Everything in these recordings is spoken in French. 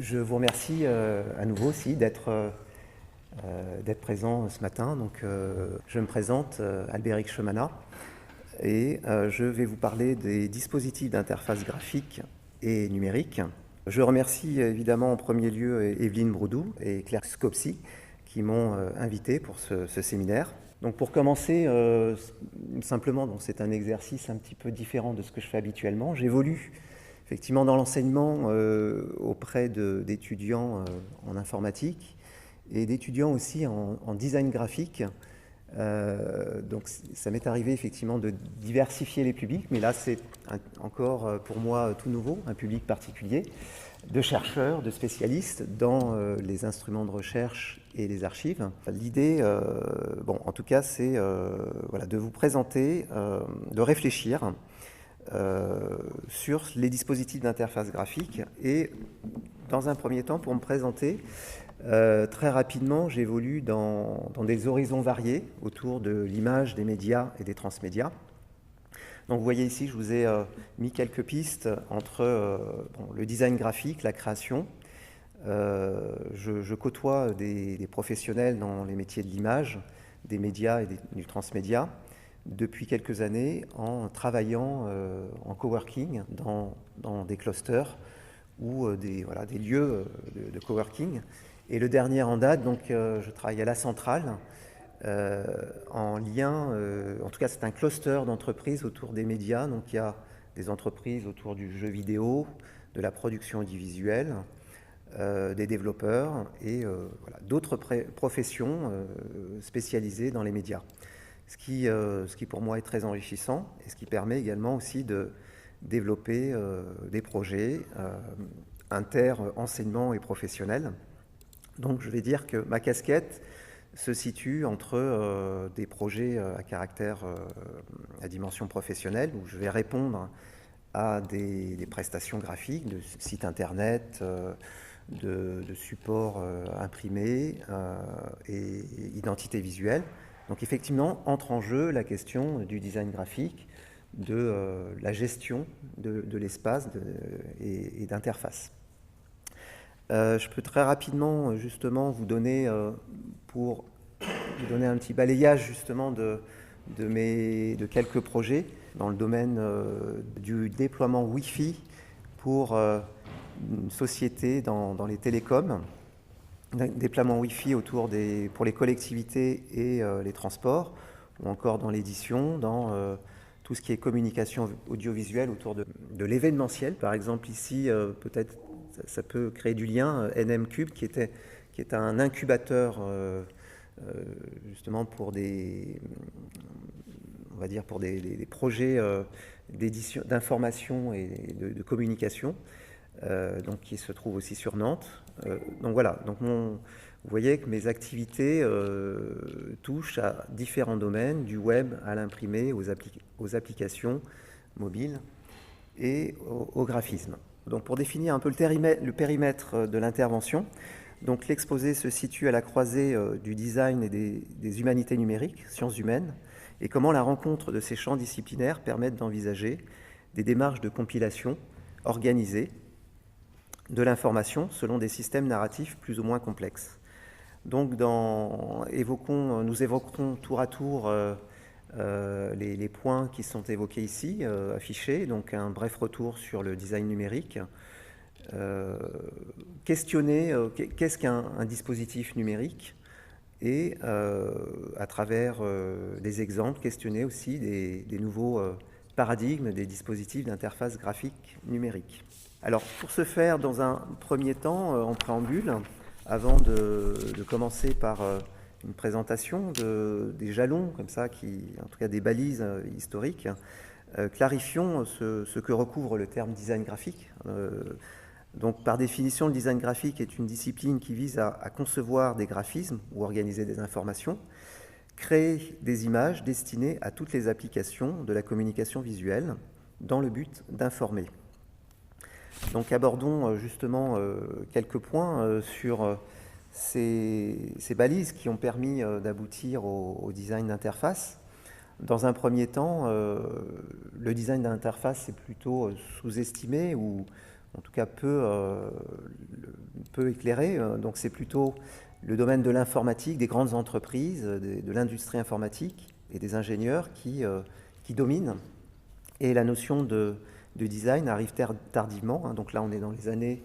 Je vous remercie à nouveau aussi d'être présent ce matin. Donc, je me présente, Albéric Chemana, et je vais vous parler des dispositifs d'interface graphique et numérique. Je remercie évidemment en premier lieu Evelyne Broudou et Claire Scopsi qui m'ont invité pour ce séminaire. Donc pour commencer, simplement, c'est un exercice un petit peu différent de ce que je fais habituellement. J'évolue effectivement dans l'enseignement auprès d'étudiants en informatique et d'étudiants aussi en design graphique. Donc ça m'est arrivé effectivement de diversifier les publics, mais là c'est encore pour moi tout nouveau, un public particulier, de chercheurs, de spécialistes dans les instruments de recherche et les archives. L'idée, en tout cas, c'est de vous présenter, de réfléchir sur les dispositifs d'interface graphique et, dans un premier temps, pour me présenter, très rapidement, j'évolue dans des horizons variés autour de l'image, des médias et des transmédias. Donc vous voyez ici, je vous ai mis quelques pistes entre le design graphique, la création. Je côtoie des professionnels dans les métiers de l'image, des médias et du transmédia depuis quelques années en travaillant en coworking dans des clusters ou des lieux de coworking. Et le dernier en date, donc je travaille à la centrale, en lien, en tout cas c'est un cluster d'entreprises autour des médias, donc il y a des entreprises autour du jeu vidéo, de la production audiovisuelle, des développeurs et d'autres professions spécialisées dans les médias. Ce qui pour moi est très enrichissant et ce qui permet également aussi de développer des projets inter-enseignement et professionnels. Donc je vais dire que ma casquette se situe entre des projets à caractère, à dimension professionnelle, où je vais répondre à des prestations graphiques, de sites internet, de supports imprimés et identité visuelle. Donc effectivement, entre en jeu la question du design graphique, de la gestion de l'espace et d'interface. Je peux très rapidement justement vous donner, pour vous donner un petit balayage justement de quelques projets dans le domaine du déploiement Wi-Fi pour une société dans les télécoms, déploiement Wi-Fi pour les collectivités et les transports, ou encore dans l'édition, dans tout ce qui est communication audiovisuelle autour de l'événementiel. Par exemple ici, peut-être ça peut créer du lien, NMCube qui est un incubateur justement pour des projets d'édition, d'information et de communication, donc qui se trouve aussi sur Nantes. Donc voilà, vous voyez que mes activités touchent à différents domaines, du web à l'imprimé, aux applications mobiles et au graphisme. Donc pour définir un peu le périmètre de l'intervention, donc l'exposé se situe à la croisée du design et des humanités numériques, sciences humaines, et comment la rencontre de ces champs disciplinaires permettent d'envisager des démarches de compilation organisées de l'information selon des systèmes narratifs plus ou moins complexes. Donc nous évoquerons tour à tour les points qui sont évoqués ici, affichés, donc un bref retour sur le design numérique, questionner qu'est-ce qu'un dispositif numérique et à travers des exemples, questionner aussi des nouveaux paradigmes des dispositifs d'interface graphique numérique. Alors pour ce faire, dans un premier temps, en préambule, avant de commencer par une présentation des jalons, comme ça, en tout cas des balises historiques, clarifions ce que recouvre le terme design graphique. Donc par définition, le design graphique est une discipline qui vise à concevoir des graphismes ou organiser des informations, créer des images destinées à toutes les applications de la communication visuelle dans le but d'informer. Donc abordons justement quelques points sur ces balises qui ont permis d'aboutir au design d'interface. Dans un premier temps, le design d'interface est plutôt sous-estimé ou en tout cas peu peu éclairé. Donc c'est plutôt le domaine de l'informatique, des grandes entreprises, de l'industrie informatique et des ingénieurs qui dominent. Et la notion de design arrive tardivement. Donc là, on est dans les années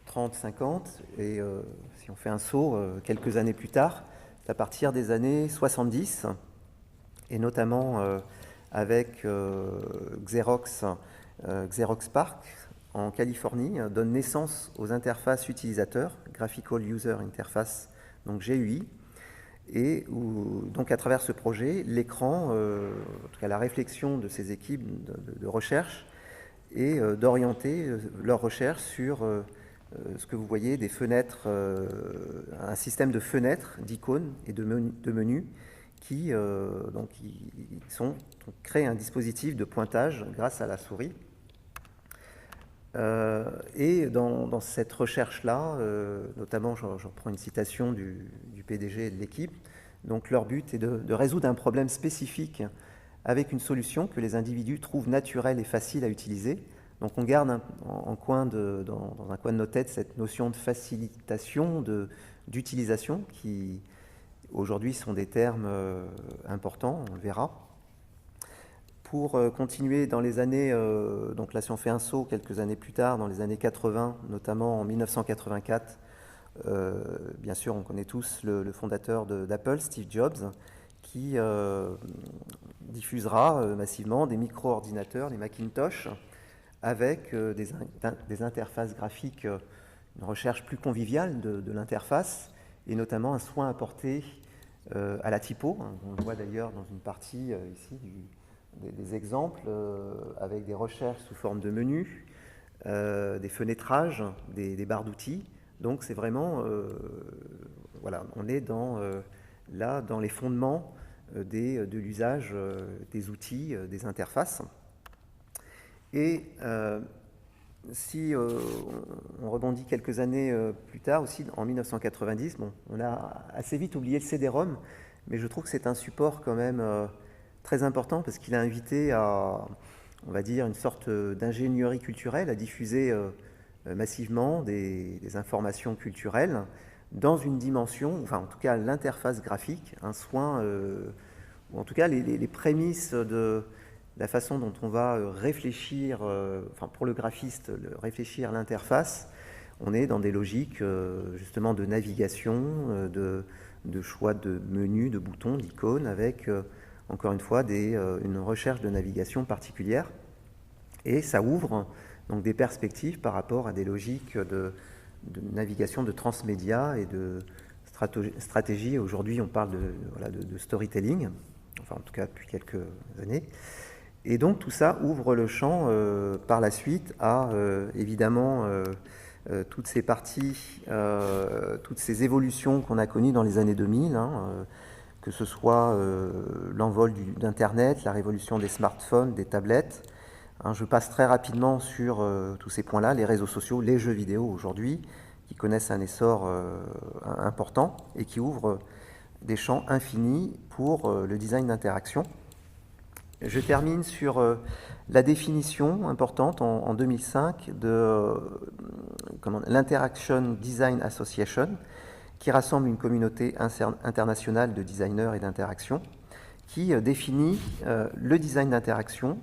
30, 50. Et si on fait un saut quelques années plus tard, c'est à partir des années 70, et notamment avec Xerox PARC en Californie, donne naissance aux interfaces utilisateurs, Graphical User Interface, donc GUI, et donc à travers ce projet, l'écran, en tout cas la réflexion de ces équipes de recherche, est d'orienter leur recherche sur ce que vous voyez, des fenêtres, un système de fenêtres, d'icônes et de menus qui créent un dispositif de pointage grâce à la souris. Et dans cette recherche-là, notamment, je reprends une citation du PDG de l'équipe, donc leur but est de résoudre un problème spécifique avec une solution que les individus trouvent naturelle et facile à utiliser. Donc on garde dans un coin de nos têtes cette notion de facilitation, d'utilisation, qui aujourd'hui sont des termes importants, on le verra. Pour continuer dans les années, donc là si on fait un saut quelques années plus tard, dans les années 80, notamment en 1984, bien sûr on connaît tous le fondateur d'Apple, Steve Jobs, qui diffusera massivement des micro-ordinateurs, les Macintosh, avec des interfaces graphiques, une recherche plus conviviale de l'interface, et notamment un soin apporté à la typo. On le voit d'ailleurs dans une partie ici des exemples avec des recherches sous forme de menus, des fenêtrages, des barres d'outils. Donc c'est vraiment, voilà, on est là dans les fondements de l'usage des outils, des interfaces. Et si on rebondit quelques années plus tard, aussi en 1990, bon, on a assez vite oublié le CD-ROM, mais je trouve que c'est un support quand même très important parce qu'il a invité à, on va dire, une sorte d'ingénierie culturelle, à diffuser massivement des informations culturelles dans une dimension, enfin en tout cas l'interface graphique, un soin, ou en tout cas les prémices de la façon dont on va réfléchir, enfin pour le graphiste, réfléchir l'interface. On est dans des logiques justement de navigation, de choix de menus, de boutons, d'icônes, avec encore une fois une recherche de navigation particulière. Et ça ouvre donc des perspectives par rapport à des logiques de navigation de transmédia et de stratégie. Aujourd'hui, on parle de storytelling, enfin en tout cas depuis quelques années. Et donc tout ça ouvre le champ par la suite à évidemment toutes ces parties, toutes ces évolutions qu'on a connues dans les années 2000, que ce soit l'envol d'Internet, la révolution des smartphones, des tablettes. Je passe très rapidement sur tous ces points-là, les réseaux sociaux, les jeux vidéo aujourd'hui, qui connaissent un essor important et qui ouvrent des champs infinis pour le design d'interaction. Je termine sur la définition importante en 2005 de l'Interaction Design Association, qui rassemble une communauté internationale de designers et d'interaction, qui définit le design d'interaction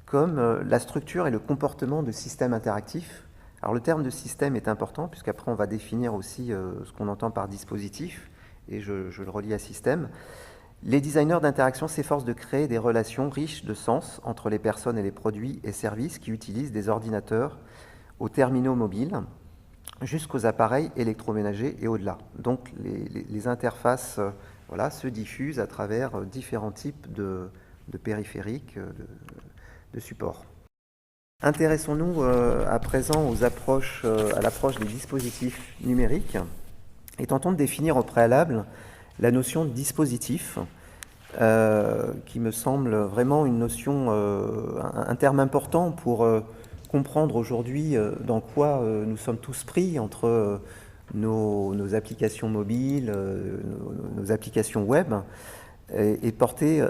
comme la structure et le comportement de systèmes interactifs. Alors le terme de système est important, puisqu'après on va définir aussi ce qu'on entend par dispositif, et je le relie à système. Les designers d'interaction s'efforcent de créer des relations riches de sens entre les personnes et les produits et services qui utilisent des ordinateurs aux terminaux mobiles jusqu'aux appareils électroménagers et au-delà. Donc les interfaces se diffusent à travers différents types de périphériques, de supports. Intéressons-nous à présent à l'approche des dispositifs numériques et tentons de définir au préalable la notion de dispositif, qui me semble vraiment une notion, un terme important pour comprendre aujourd'hui dans quoi nous sommes tous pris entre nos applications mobiles, nos applications web, et porter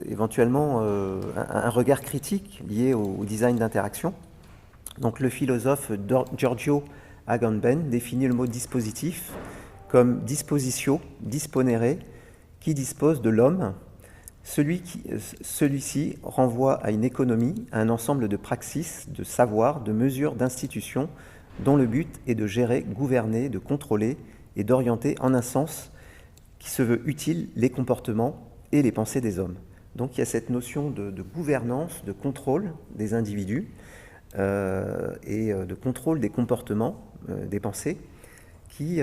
éventuellement un regard critique lié au design d'interaction. Donc le philosophe Giorgio Agamben définit le mot dispositif comme dispositio, disponere, qui dispose de l'homme. Celui-ci renvoie à une économie, à un ensemble de praxis, de savoirs, de mesures, d'institutions, dont le but est de gérer, gouverner, de contrôler et d'orienter en un sens qui se veut utile les comportements et les pensées des hommes. Donc il y a cette notion de gouvernance, de contrôle des individus et de contrôle des comportements, des pensées, qui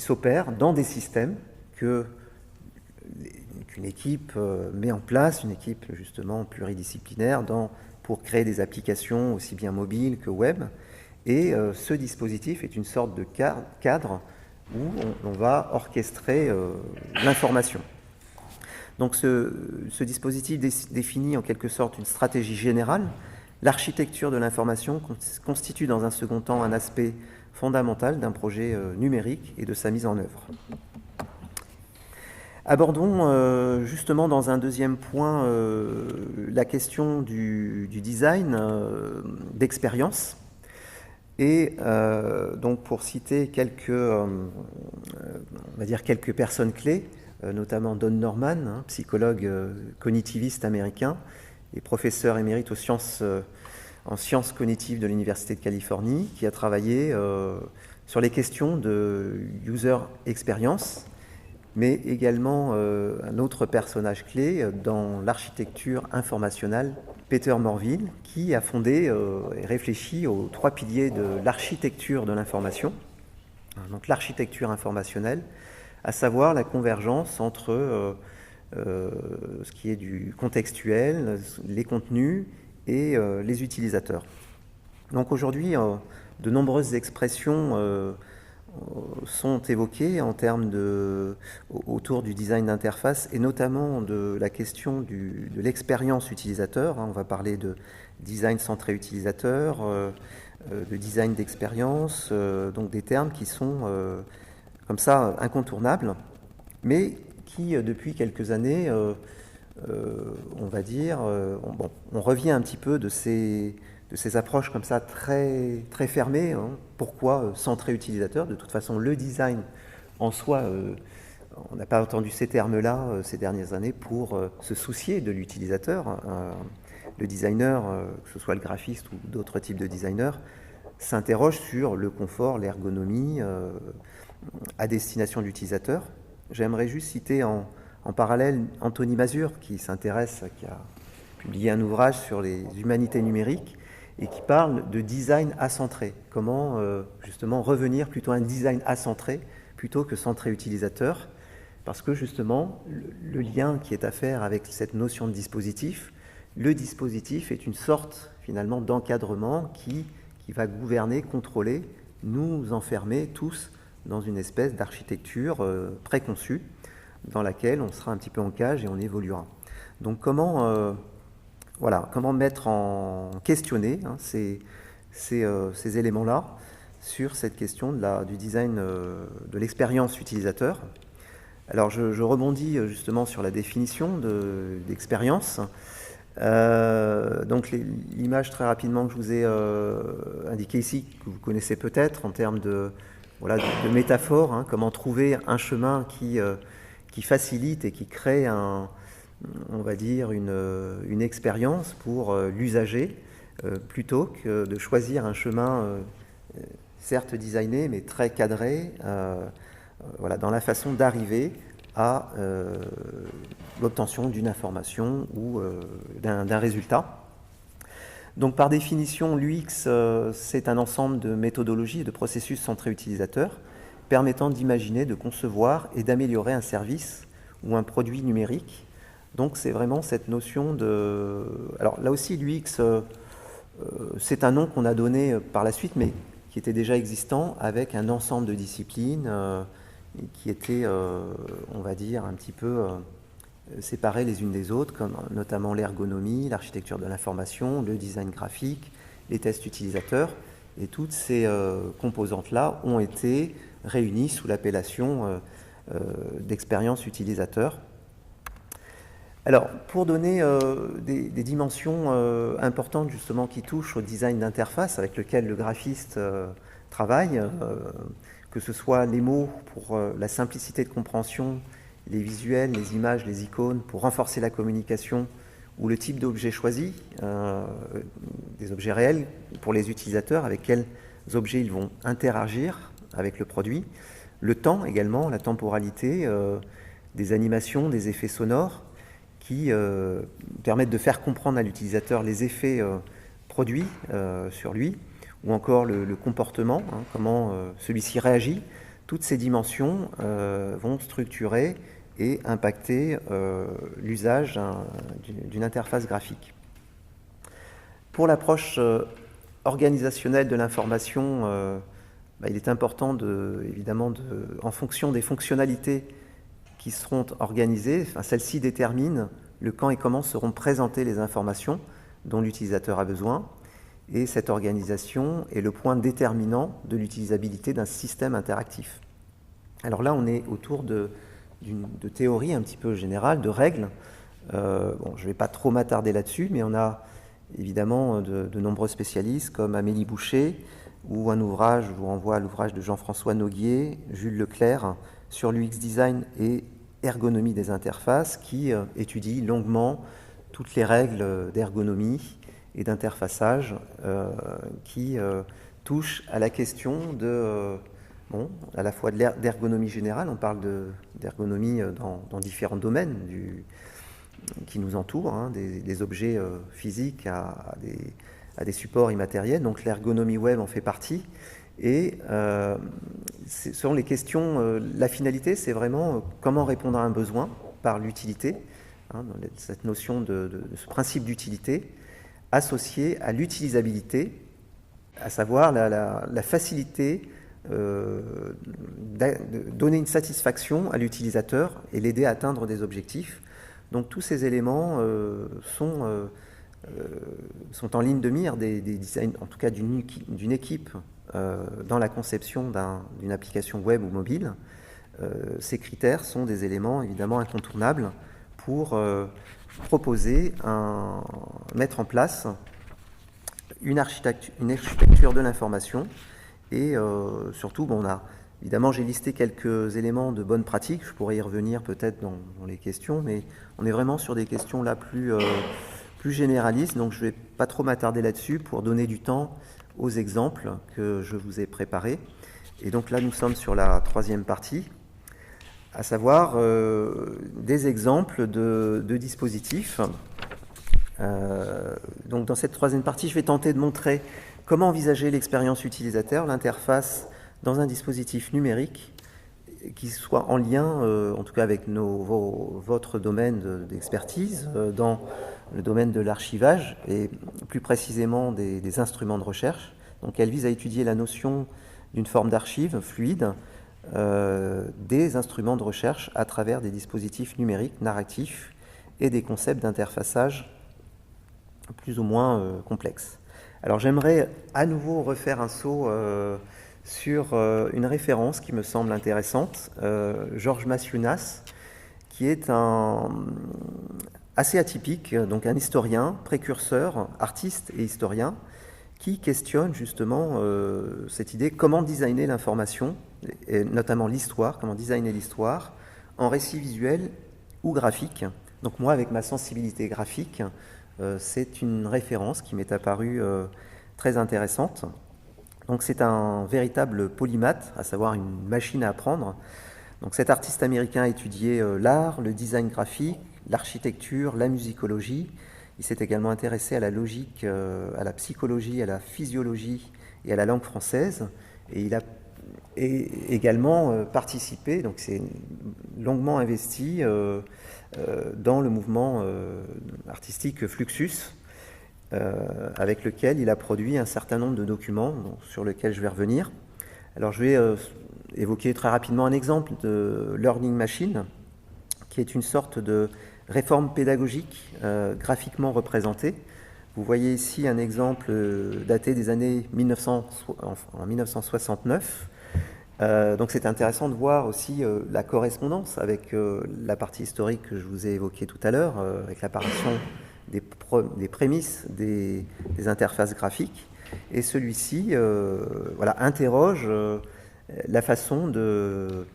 s'opèrent dans des systèmes qu'une équipe met en place, une équipe justement pluridisciplinaire pour créer des applications aussi bien mobiles que web. Et ce dispositif est une sorte de cadre où on va orchestrer l'information. Donc ce dispositif définit en quelque sorte une stratégie générale. L'architecture de l'information constitue dans un second temps un aspect fondamental d'un projet numérique et de sa mise en œuvre. Abordons justement dans un deuxième point la question du design d'expérience. Et donc pour citer quelques personnes clés, notamment Don Norman, psychologue cognitiviste américain et professeur émérite en sciences cognitives de l'Université de Californie, qui a travaillé sur les questions de user experience, mais également un autre personnage clé dans l'architecture informationnelle, Peter Morville, qui a fondé et réfléchi aux 3 piliers de l'architecture de l'information. Donc l'architecture informationnelle, à savoir la convergence entre ce qui est du contextuel, les contenus et les utilisateurs. Donc aujourd'hui, de nombreuses expressions sont évoquées en termes autour du design d'interface et notamment de la question de l'expérience utilisateur. On va parler de design centré utilisateur, de design d'expérience, donc des termes qui sont comme ça incontournables, mais qui depuis quelques années, on va dire, on revient un petit peu de ces approches comme ça très, très fermées. Pourquoi centré utilisateur? De toute façon, le design en soi, on n'a pas entendu ces termes-là ces dernières années pour se soucier de l'utilisateur. Le designer, que ce soit le graphiste ou d'autres types de designers, s'interroge sur le confort, l'ergonomie à destination de l'utilisateur. J'aimerais juste citer en parallèle Anthony Mazur, qui a publié un ouvrage sur les humanités numériques et qui parle de design acentré. Comment justement revenir plutôt à un design acentré plutôt que centré utilisateur, parce que justement le lien qui est à faire avec cette notion de dispositif, le dispositif est une sorte finalement d'encadrement qui va gouverner, contrôler, nous enfermer tous dans une espèce d'architecture préconçue dans laquelle on sera un petit peu en cage et on évoluera. Donc comment questionner ces éléments-là sur cette question du design de l'expérience utilisateur. Alors je rebondis justement sur la définition d'expérience. Donc l'image très rapidement que je vous ai indiquée ici, que vous connaissez peut-être en termes de métaphore, comment trouver un chemin qui facilite et qui crée on va dire une expérience pour l'usager, plutôt que de choisir un chemin certes designé mais très cadré dans la façon d'arriver à l'obtention d'une information ou d'un résultat. Donc par définition, l'UX, c'est un ensemble de méthodologies et de processus centrés utilisateurs permettant d'imaginer, de concevoir et d'améliorer un service ou un produit numérique. Donc c'est vraiment cette notion de... Alors là aussi, l'UX, c'est un nom qu'on a donné par la suite, mais qui était déjà existant avec un ensemble de disciplines qui étaient, on va dire, un petit peu séparées les unes des autres, comme notamment l'ergonomie, l'architecture de l'information, le design graphique, les tests utilisateurs. Et toutes ces composantes-là ont été réunies sous l'appellation d'expérience utilisateur. Alors, pour donner des dimensions importantes justement qui touchent au design d'interface avec lequel le graphiste travail, que ce soit les mots pour la simplicité de compréhension, les visuels, les images, les icônes, pour renforcer la communication, ou le type d'objet choisi, des objets réels pour les utilisateurs, avec quels objets ils vont interagir avec le produit, le temps également, la temporalité, des animations, des effets sonores qui permettent de faire comprendre à l'utilisateur les effets produits sur lui, ou encore le comportement, comment celui-ci réagit. Toutes ces dimensions vont structurer et impacter l'usage d'une interface graphique. Pour l'approche organisationnelle de l'information, il est important évidemment, en fonction des fonctionnalités qui seront organisées, celles-ci déterminent le quand et comment seront présentées les informations dont l'utilisateur a besoin, et cette organisation est le point déterminant de l'utilisabilité d'un système interactif. Alors là, on est autour de théories un petit peu générales, de règles. Je ne vais pas trop m'attarder là-dessus, mais on a évidemment de nombreux spécialistes comme Amélie Boucher, ou un ouvrage, je vous renvoie à l'ouvrage de Jean-François Noguier, Jules Leclerc, sur l'UX design et ergonomie des interfaces, qui étudie longuement toutes les règles d'ergonomie et d'interfaçage qui touchent à la question à la fois d'ergonomie générale, on parle d'ergonomie dans différents domaines qui nous entourent, des objets physiques à des supports immatériels, donc l'ergonomie web en fait partie. Et ce sont les questions, la finalité, c'est vraiment comment répondre à un besoin par l'utilité, cette notion de ce principe d'utilité associé à l'utilisabilité, à savoir la facilité de donner une satisfaction à l'utilisateur et l'aider à atteindre des objectifs. Donc tous ces éléments sont en ligne de mire des designs, en tout cas d'une équipe dans la conception d'une application web ou mobile. Ces critères sont des éléments évidemment incontournables pour mettre en place une architecture de l'information. Et surtout, évidemment, j'ai listé quelques éléments de bonnes pratiques, je pourrais y revenir peut-être dans les questions, mais on est vraiment sur des questions là plus généralistes, donc je ne vais pas trop m'attarder là-dessus pour donner du temps aux exemples que je vous ai préparés. Et donc là, nous sommes sur la troisième partie, à savoir des exemples de dispositifs. Donc dans cette troisième partie, je vais tenter de montrer comment envisager l'expérience utilisateur, l'interface dans un dispositif numérique qui soit en lien, en tout cas avec votre domaine d'expertise, dans le domaine de l'archivage et plus précisément des instruments de recherche. Donc elle vise à étudier la notion d'une forme d'archive fluide des instruments de recherche à travers des dispositifs numériques, narratifs et des concepts d'interfaçage plus ou moins complexes. Alors j'aimerais à nouveau refaire un saut sur une référence qui me semble intéressante, Georges Maciunas, qui est assez atypique, donc un historien, précurseur, artiste et historien, qui questionne justement cette idée comment designer l'information, et notamment l'histoire, comment designer l'histoire en récit visuel ou graphique. Donc moi, avec ma sensibilité graphique, c'est une référence qui m'est apparue très intéressante. Donc c'est un véritable polymathe, à savoir une machine à apprendre. Donc cet artiste américain a étudié l'art, le design graphique, l'architecture, la musicologie. Il s'est également intéressé à la logique, à la psychologie, à la physiologie et à la langue française. Et il a également participé, donc c'est longuement investi dans le mouvement artistique Fluxus, avec lequel il a produit un certain nombre de documents sur lesquels je vais revenir. Alors je vais évoquer très rapidement un exemple de Learning Machine, qui est une sorte de réforme pédagogique graphiquement représentée. Vous voyez ici un exemple daté des années 1969. Donc c'est intéressant de voir aussi la correspondance avec la partie historique que je vous ai évoquée tout à l'heure, avec l'apparition des prémices des interfaces graphiques. Et celui-ci voilà, interroge la façon de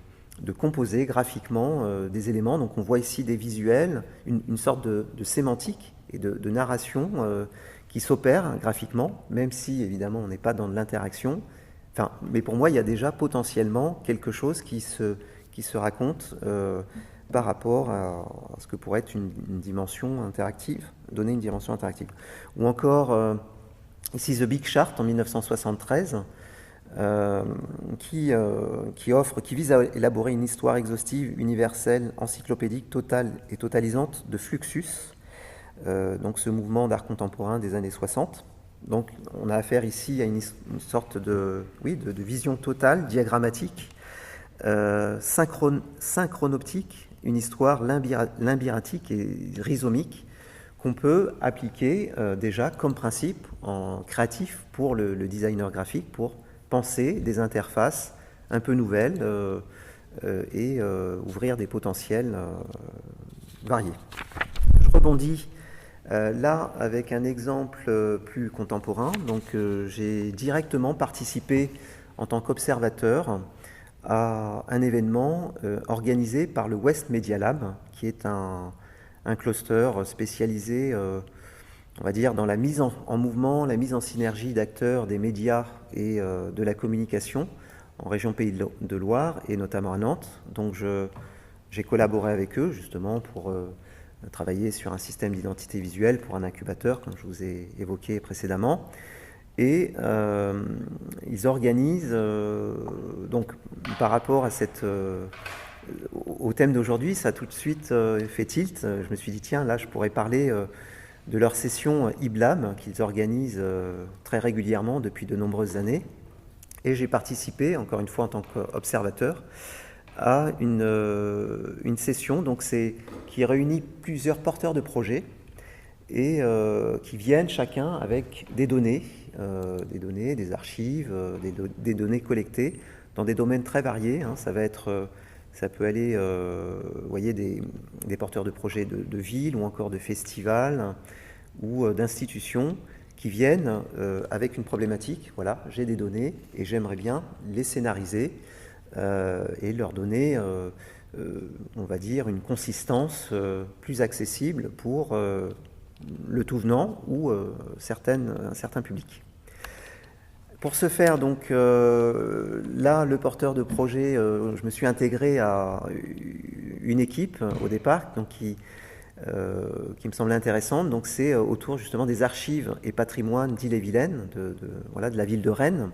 composer graphiquement des éléments. Donc on voit ici des visuels, une sorte de sémantique et de narration qui s'opère graphiquement, même si évidemment on n'est pas dans de l'interaction. Enfin, mais pour moi, il y a déjà potentiellement quelque chose qui se raconte par rapport à ce que pourrait être une dimension interactive, donner une dimension interactive. Ou encore, ici, The Big Chart en 1973, qui vise à élaborer une histoire exhaustive, universelle, encyclopédique, totale et totalisante de Fluxus, donc ce mouvement d'art contemporain des années 60. Donc on a affaire ici à une sorte de vision totale, diagrammatique, synchronoptique, une histoire limbiratique et rhizomique qu'on peut appliquer déjà comme principe en créatif pour le designer graphique, pour penser des interfaces un peu nouvelles et ouvrir des potentiels variés. Je rebondis là avec un exemple plus contemporain. Donc j'ai directement participé en tant qu'observateur à un événement organisé par le West Media Lab, qui est un cluster spécialisé, on va dire, dans la mise en mouvement, la mise en synergie d'acteurs des médias et de la communication en région Pays de Loire et notamment à Nantes. Donc j'ai collaboré avec eux justement pour travailler sur un système d'identité visuelle pour un incubateur, comme je vous ai évoqué précédemment. Et ils organisent, donc par rapport à au thème d'aujourd'hui, ça a tout de suite fait tilt. Je me suis dit, tiens, là je pourrais parler de leur session IBLAM qu'ils organisent très régulièrement depuis de nombreuses années. Et j'ai participé, encore une fois en tant qu'observateur, à une session donc qui réunit plusieurs porteurs de projets et qui viennent chacun avec des données, des archives, des données collectées dans des domaines très variés. Hein. Ça peut aller, vous voyez, des porteurs de projets de villes ou encore de festivals ou d'institutions qui viennent avec une problématique. Voilà, j'ai des données et j'aimerais bien les scénariser et leur donner, on va dire, une consistance plus accessible pour le tout venant ou un certain public. Pour ce faire, donc, là, le porteur de projet, je me suis intégré à une équipe au départ, donc qui me semblait intéressante. Donc, c'est autour justement des archives et patrimoine d'Ille-et-Vilaine, de la ville de Rennes.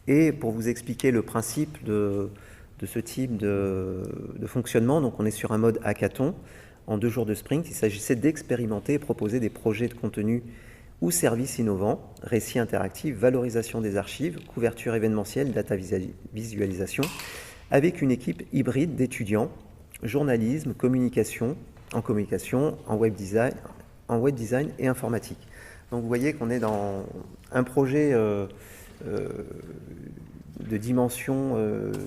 Et pour vous expliquer le principe de ce type de fonctionnement, donc on est sur un mode hackathon en 2 jours de sprint. Il s'agissait d'expérimenter et proposer des projets de contenu ou services innovants, récits interactifs, valorisation des archives, couverture événementielle, data visualisation, avec une équipe hybride d'étudiants, journalisme, en web design et informatique. Donc vous voyez qu'on est dans un projet de dimension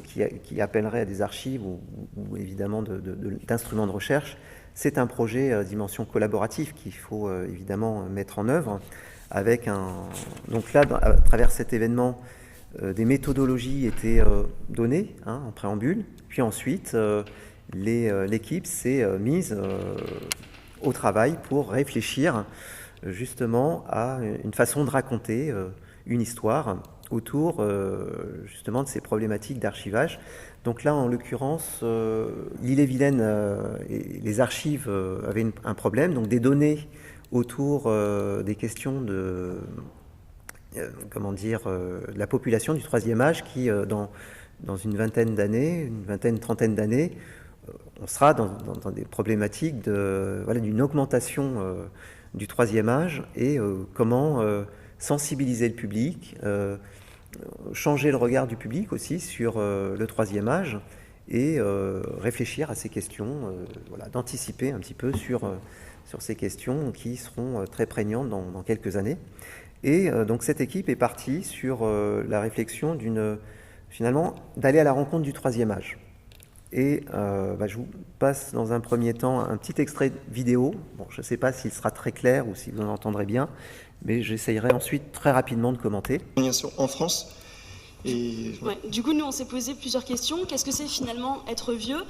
qui appellerait à des archives ou évidemment d'instruments de recherche. C'est un projet dimension collaborative qu'il faut évidemment mettre en œuvre avec donc là, à travers cet événement, des méthodologies étaient données en préambule, puis ensuite l'équipe s'est mise au travail pour réfléchir justement à une façon de raconter une histoire autour justement de ces problématiques d'archivage. Donc là, en l'occurrence, l'Ille-et-Vilaine et les archives avaient un problème, donc des données autour des questions de la population du 3e âge qui, dans une trentaine d'années, on sera dans des problématiques d'une augmentation du 3e âge et comment sensibiliser le public, changer le regard du public aussi sur le 3e âge et réfléchir à ces questions, d'anticiper un petit peu sur ces questions qui seront très prégnantes dans quelques années. Et donc cette équipe est partie sur la réflexion finalement d'aller à la rencontre du 3e âge. Et je vous passe dans un premier temps un petit extrait vidéo. Bon, je ne sais pas s'il sera très clair ou si vous en entendrez bien, mais j'essayerai ensuite très rapidement de commenter. En France. Et... Ouais. Du coup, nous, on s'est posé plusieurs questions. Qu'est-ce que c'est finalement être vieux?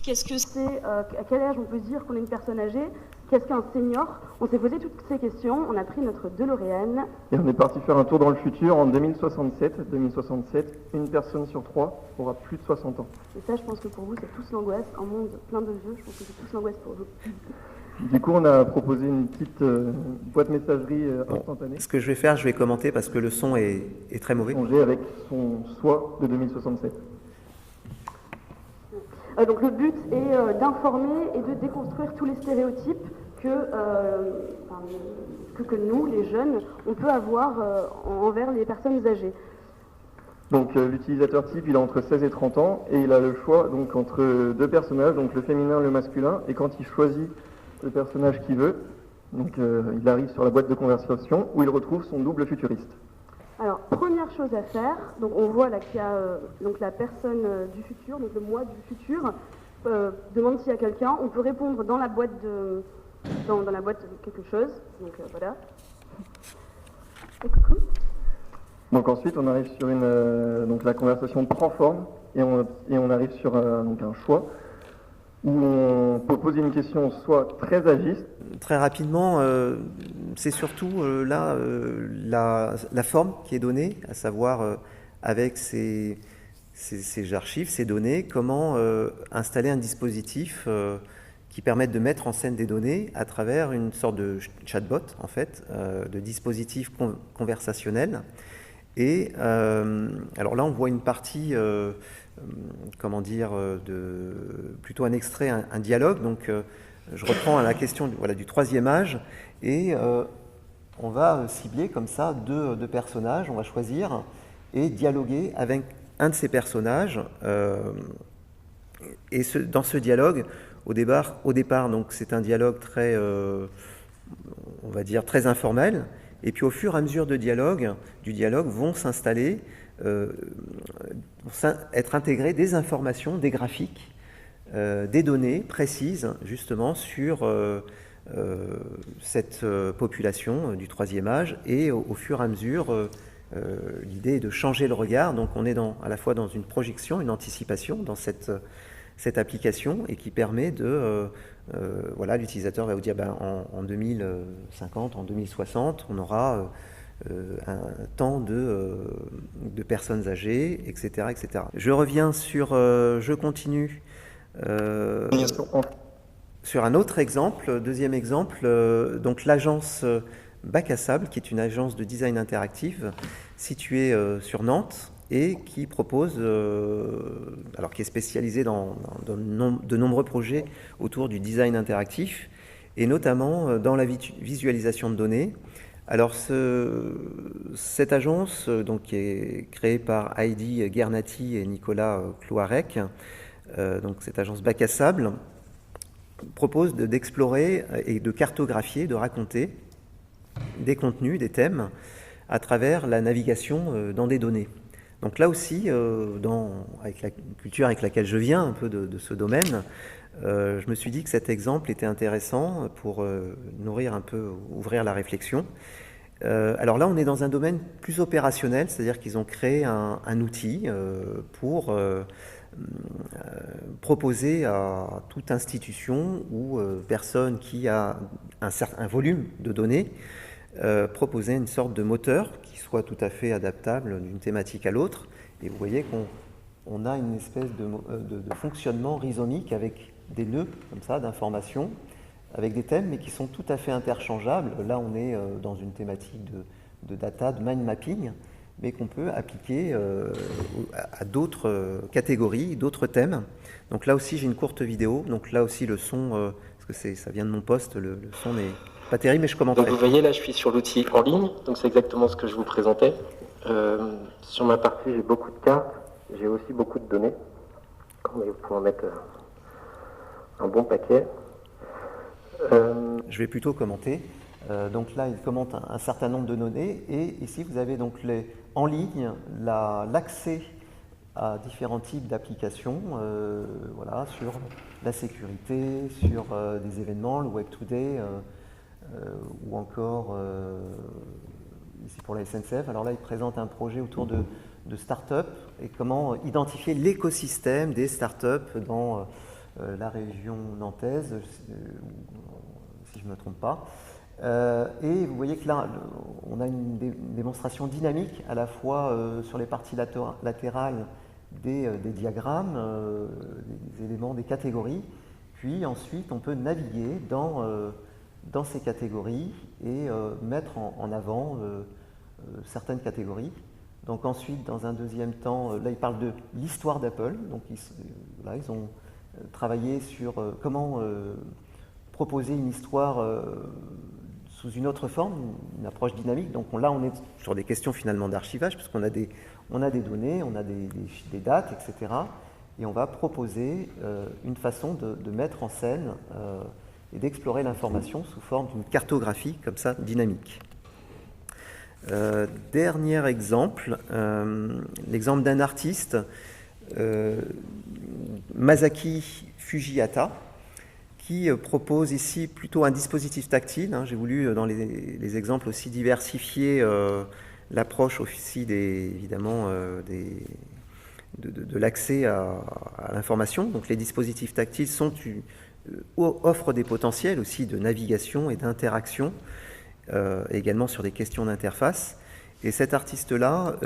Qu'est-ce que c'est, à quel âge on peut dire qu'on est une personne âgée? Qu'est-ce qu'un senior? On s'est posé toutes ces questions, on a pris notre DeLorean. Et on est parti faire un tour dans le futur en 2067. 2067, une personne sur 3 aura plus de 60 ans. Et ça, je pense que pour vous, c'est tous l'angoisse. Un monde plein de vieux, je pense que c'est tous l'angoisse pour vous. Du coup, on a proposé une petite boîte messagerie instantanée. Ce que je vais faire, je vais commenter parce que le son est très mauvais. Avec son soi de 2067. Donc le but est d'informer et de déconstruire tous les stéréotypes que nous, les jeunes, on peut avoir envers les personnes âgées. Donc l'utilisateur type, il a entre 16 et 30 ans et il a le choix donc, entre deux personnages, donc le féminin et le masculin. Et quand il choisit le personnage qu'il veut, donc, il arrive sur la boîte de conversation où il retrouve son double futuriste. Alors, première chose à faire, donc on voit là qu'il y a donc la personne du futur, donc le moi du futur, demande s'il y a quelqu'un. On peut répondre dans la boîte dans la boîte de quelque chose. Donc voilà. Et coucou. Donc ensuite, on arrive sur donc la conversation prend forme et on arrive sur donc un choix où on peut poser une question soit très agiste. Très rapidement, c'est surtout la forme qui est donnée, à savoir avec ces archives, ces données, comment installer un dispositif qui permette de mettre en scène des données à travers une sorte de chatbot, en fait, de dispositif conversationnel. Et alors là, on voit une partie, plutôt un extrait, un dialogue. Donc, je reprends la question du troisième âge et on va cibler comme ça deux personnages. On va choisir et dialoguer avec un de ces personnages. Et dans ce dialogue, au départ, donc c'est un dialogue très, on va dire, très informel. Et puis au fur et à mesure du dialogue vont s'installer, être intégrées des informations, des graphiques, des données précises justement sur cette population du troisième âge. Et au fur et à mesure, l'idée est de changer le regard. Donc on est à la fois dans une projection, une anticipation dans cette application et qui permet de... l'utilisateur va vous dire en 2050, en 2060, on aura un temps de personnes âgées, etc., etc. Je reviens je continue sur un autre exemple, deuxième exemple, donc l'agence Bac à Sable, qui est une agence de design interactif située sur Nantes, et qui propose, qui est spécialisée dans de nombreux projets autour du design interactif, et notamment dans la visualisation de données. Alors cette agence, donc, qui est créée par Heidi Guernati et Nicolas Cloarec, donc cette agence Bac à Sable, propose d'explorer et de cartographier, de raconter des contenus, des thèmes, à travers la navigation dans des données. Donc là aussi, avec la culture avec laquelle je viens, un peu de ce domaine, je me suis dit que cet exemple était intéressant pour nourrir un peu, ouvrir la réflexion. Alors là, on est dans un domaine plus opérationnel, c'est-à-dire qu'ils ont créé un outil pour proposer à toute institution ou personne qui a un volume de données, proposer une sorte de moteur qui soit tout à fait adaptable d'une thématique à l'autre. Et vous voyez qu'on a une espèce de fonctionnement rhizomique avec des nœuds comme ça d'informations, avec des thèmes mais qui sont tout à fait interchangeables. Là, on est dans une thématique de data, de mind mapping, mais qu'on peut appliquer à d'autres catégories, d'autres thèmes. Donc là aussi, j'ai une courte vidéo. Donc là aussi, le son, parce que ça vient de mon poste, le son n'est pas terrible, mais je commenterai. Donc vous voyez, là, je suis sur l'outil en ligne. Donc c'est exactement ce que je vous présentais. Sur ma partie, j'ai beaucoup de cartes. J'ai aussi beaucoup de données. Vous pouvez en mettre un bon paquet. Je vais plutôt commenter. Donc là, il commente un certain nombre de données. Et ici, vous avez donc en ligne l'accès à différents types d'applications, voilà, sur la sécurité, sur des événements, le Web Today, ou encore ici pour la SNCF. Alors là, il présente un projet autour de start-up et comment identifier l'écosystème des start-up dans la région nantaise, si je ne me trompe pas. Et vous voyez que là, on a une démonstration dynamique à la fois sur les parties latérales des diagrammes, des éléments, des catégories. Puis ensuite, on peut naviguer dans ces catégories et mettre en avant certaines catégories. Donc ensuite, dans un deuxième temps, là, il parle de l'histoire d'Apple. Donc ils ont travaillé sur comment proposer une histoire sous une autre forme, une approche dynamique. Donc là, on est sur des questions finalement d'archivage, puisqu'on a des données, on a des dates, etc. Et on va proposer une façon de mettre en scène et d'explorer l'information sous forme d'une cartographie comme ça, dynamique. Dernier exemple, l'exemple d'un artiste, Masaki Fujihata, qui propose ici plutôt un dispositif tactile. J'ai voulu, dans les exemples aussi, diversifier l'approche aussi évidemment de l'accès à l'information. Donc les dispositifs tactiles offrent des potentiels aussi de navigation et d'interaction, également sur des questions d'interface. Et cet artiste-là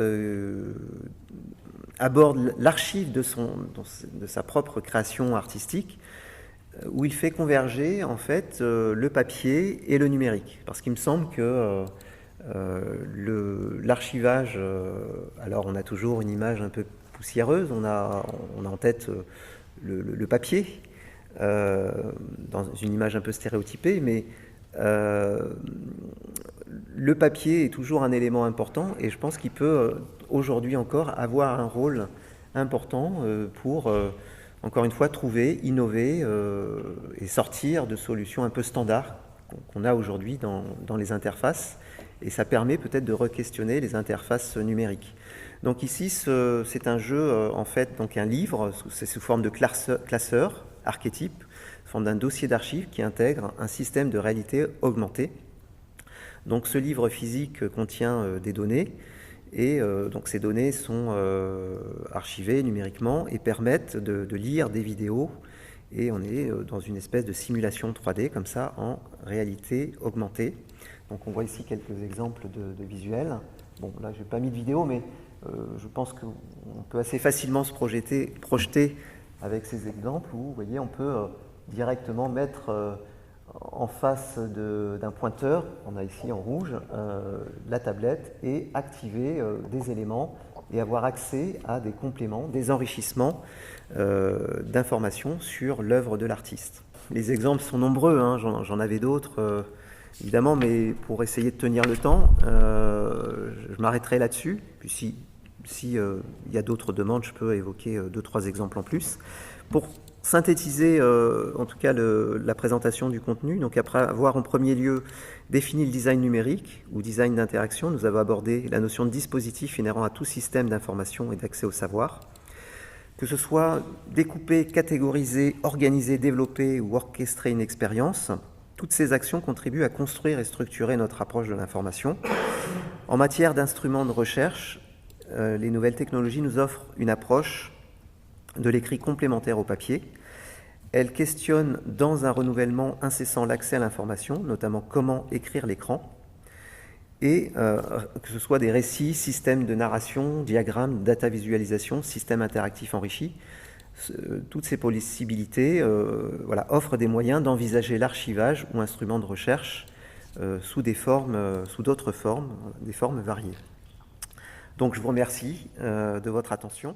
aborde l'archive de sa propre création artistique, où il fait converger en fait le papier et le numérique. Parce qu'il me semble que l'archivage, alors on a toujours une image un peu poussiéreuse, on a en tête le papier, dans une image un peu stéréotypée, mais le papier est toujours un élément important et je pense qu'il peut aujourd'hui encore avoir un rôle important pour encore une fois, trouver, innover et sortir de solutions un peu standards qu'on a aujourd'hui dans les interfaces. Et ça permet peut-être de re-questionner les interfaces numériques. Donc ici, c'est un jeu, en fait, donc un livre, c'est sous forme de classeur, archétype, sous forme d'un dossier d'archives qui intègre un système de réalité augmentée. Donc ce livre physique contient des données. Et donc ces données sont archivées numériquement et permettent de lire des vidéos. Et on est dans une espèce de simulation 3D, comme ça, en réalité augmentée. Donc on voit ici quelques exemples de visuels. Bon, là, je n'ai pas mis de vidéo, mais je pense qu'on peut assez facilement se projeter avec ces exemples où, vous voyez, on peut directement mettre en face d'un pointeur, on a ici en rouge, la tablette, et activer des éléments et avoir accès à des compléments, des enrichissements d'informations sur l'œuvre de l'artiste. Les exemples sont nombreux, j'en avais d'autres, évidemment, mais pour essayer de tenir le temps, je m'arrêterai là-dessus. Puis si y a d'autres demandes, je peux évoquer 2-3 exemples en plus. Pour synthétiser en tout cas la présentation du contenu, donc après avoir en premier lieu défini le design numérique ou design d'interaction, nous avons abordé la notion de dispositif inhérent à tout système d'information et d'accès au savoir. Que ce soit découper, catégoriser, organiser, développer ou orchestrer une expérience, toutes ces actions contribuent à construire et structurer notre approche de l'information. En matière d'instruments de recherche, les nouvelles technologies nous offrent une approche de l'écrit complémentaire au papier. Elle questionne dans un renouvellement incessant l'accès à l'information, notamment comment écrire l'écran, et que ce soit des récits, systèmes de narration, diagrammes, data visualisation, systèmes interactifs enrichis, toutes ces possibilités offrent des moyens d'envisager l'archivage ou instruments de recherche sous d'autres formes, des formes variées. Donc je vous remercie de votre attention.